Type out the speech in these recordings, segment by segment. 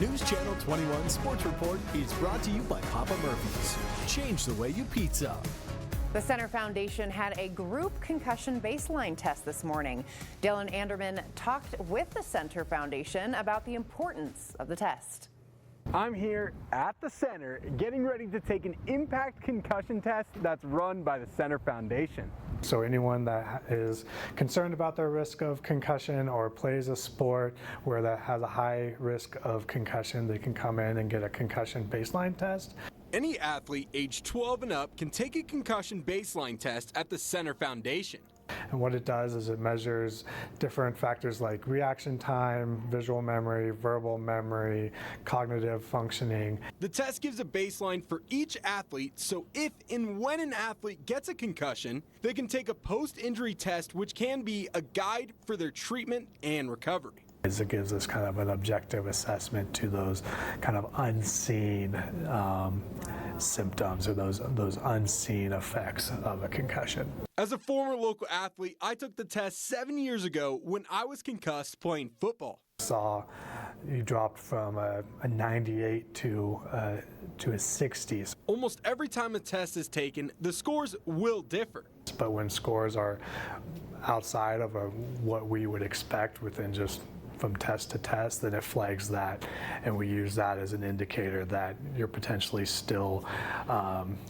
News Channel 21 Sports Report is brought to you by Papa Murphy's. Change the way you pizza. The Center Foundation had a group concussion baseline test this morning. Dylan Anderman talked with the Center Foundation about the importance of the test. I'm here at the center getting ready to take an imPACT concussion test that's run by the Center Foundation. So anyone that is concerned about their risk of concussion or plays a sport where that has a high risk of concussion, they can come in and get a concussion baseline test. Any athlete age 12 and up can take a concussion baseline test at the Center Foundation. And what it does is it measures different factors like reaction time, visual memory, verbal memory, cognitive functioning. The test gives a baseline for each athlete, so if and when an athlete gets a concussion, they can take a post-injury test, which can be a guide for their treatment and recovery. It gives us kind of an objective assessment to those kind of unseen symptoms or those unseen effects of a concussion. As a former local athlete, I took the test 7 years ago when I was concussed playing football. Saw you dropped from a 98 to a 60. Almost every time a test is taken, the scores will differ. But when scores are outside of what we would expect within just from test to test, then it flags that, and we use that as an indicator that you're potentially still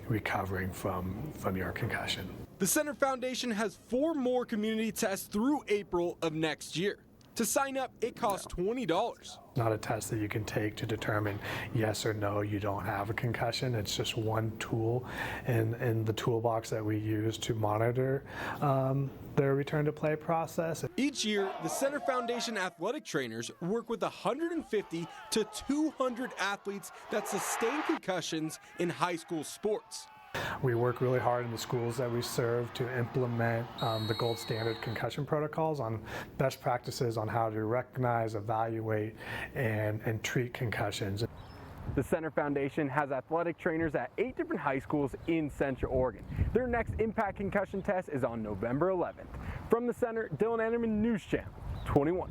recovering from your concussion. The Center Foundation has 4 more community tests through April of next year. To sign up, it costs $20. Not a test that you can take to determine yes or no you don't have a concussion. It's just one tool in the toolbox that we use to monitor their return to play process. Each year, the Center Foundation athletic trainers work with 150 to 200 athletes that sustain concussions in high school sports. We work really hard in the schools that we serve to implement the gold standard concussion protocols on best practices on how to recognize, evaluate, and treat concussions. The Center Foundation has athletic trainers at 8 different high schools in Central Oregon. Their next imPACT concussion test is on November 11th. From the Center, Dylan Anderman, News Channel 21.